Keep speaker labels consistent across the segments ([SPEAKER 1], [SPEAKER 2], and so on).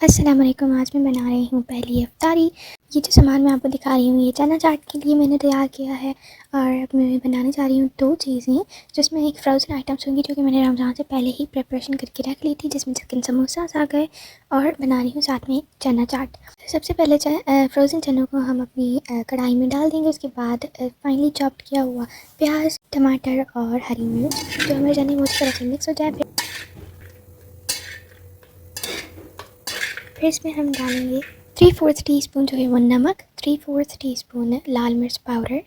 [SPEAKER 1] अस्सलाम वालेकुम। आज मैं बना रही हूँ पहली इफ्तारी। ये जो सामान मैं आपको दिखा रही हूँ ये चना चाट के लिए मैंने तैयार किया है। और अब मैं बनाने जा रही हूँ दो चीज़ें जिसमें एक फ़्रोज़न आइटम्स होंगी जो कि मैंने रमज़ान से पहले ही प्रिपरेशन करके रख ली थी, जिसमें चिकन समोसा आ गए, और बना रही हूँ साथ में चना चाट। सबसे पहले फ़्रोज़न चनों को हम अपनी कढ़ाई में डाल देंगे। उसके बाद फाइनली चॉप्ड किया हुआ प्याज, टमाटर और हरी मिर्च जो हमारे चने वो तरह से मिक्स हो जाए। फिर इसमें हम डालेंगे 3/4 टीस्पून जो है वो नमक, 3/4 टीस्पून लाल मिर्च पाउडर,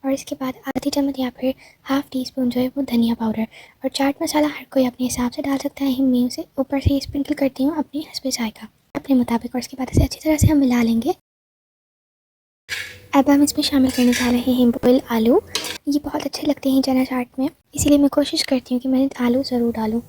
[SPEAKER 1] और इसके बाद आधी चम्मच या फिर हाफ़ टी स्पून जो है वो धनिया पाउडर। और चाट मसाला हर कोई अपने हिसाब से डाल सकता है। मैं उसे ऊपर से स्प्रिंकल करती हूँ अपनी हस्बे जायका अपने मुताबिक। और इसके बाद इसे अच्छी तरह से हम मिला लेंगे। अब हम इसमें शामिल करने जा रहे हैं बॉइल्ड आलू। ये बहुत अच्छे लगते हैं चना चाट में, इसीलिए मैं कोशिश करती हूँ कि मैं आलू ज़रूर डालूँ।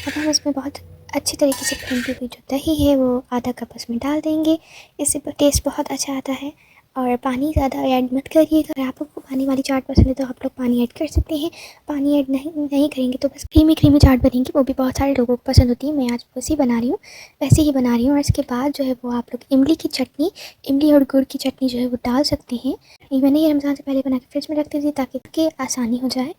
[SPEAKER 1] अब हम इसमें बहुत अच्छी तरीके से फेंटी हुई जो दही है वो आधा कप उसमें डाल देंगे। इससे टेस्ट बहुत अच्छा आता है। और पानी ज़्यादा ऐड मत करिएगा। अगर आपको पानी वाली चाट पसंद है तो आप लोग पानी ऐड कर सकते हैं। पानी ऐड नहीं करेंगे तो बस क्रीमी क्रीमी चाट बनेगी, वो भी बहुत सारे लोगों को पसंद होती है। मैं आज वैसे ही बना रही हूँ, वैसे ही बना रही हूँ। और इसके बाद जो है वो आप लोग इमली की चटनी, इमली और गुड़ की चटनी जो है वो डाल सकते हैं। मैंने ये रमज़ान से पहले बना के फ्रिज में रख दी थी ताकि आसानी हो जाए।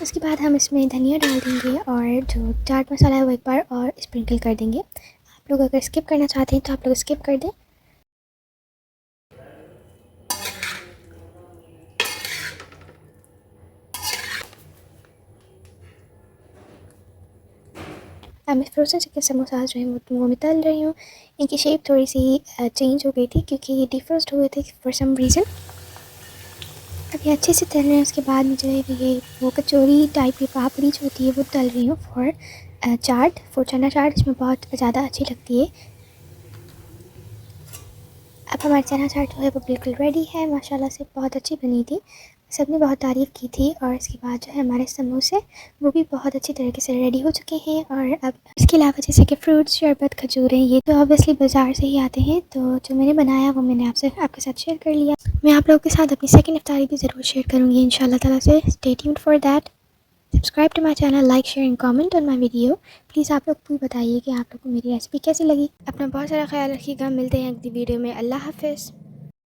[SPEAKER 1] उसके बाद हम इसमें धनिया डाल देंगे और जो चाट मसाला है वो एक बार और स्प्रिंकल कर देंगे। आप लोग अगर स्किप करना चाहते हैं तो आप लोग स्किप कर दें। अब मैं फ्रोज़न चिकन समोसा जो है वो मैं तल रही हूँ। इनकी शेप थोड़ी सी चेंज हो गई थी क्योंकि ये डिफ्रोस्ट हुए थे फॉर सम रीज़न। अब ये अच्छे से तल रहे हैं। उसके बाद मुझे ये वो कचौरी टाइप की पापड़ी जो होती है वो तल रही हूँ फॉर चना चाट। इसमें बहुत ज़्यादा अच्छी लगती है। अब हमारी चना चाट जो है वो बिल्कुल रेडी है। माशाल्लाह से बहुत अच्छी बनी थी, सब ने बहुत तारीफ़ की थी। और इसके बाद जो है हमारे समोसे वो भी बहुत अच्छी तरीके से रेडी हो चुके हैं। और अब इसके अलावा जैसे कि फ्रूट्स, शरबत, खजूरें, ये तो ऑब्वियसली बाज़ार से ही आते हैं। तो जो मैंने बनाया वो मैंने आपके साथ शेयर कर लिया। मैं आप लोगों के साथ अपनी सेकंड इफ्तारी भी ज़रूर शेयर करूँगी इंशाल्लाह ताला से। Stay tuned for that. Subscribe to my channel, like, share and comment on my video. Please आप लोग भी बताइए कि आप लोग को मेरी रेसिपी कैसी लगी। अपना बहुत सारा ख्याल रखिएगा। मिलते हैं अगली वीडियो में। अल्लाह हाफ़िज़।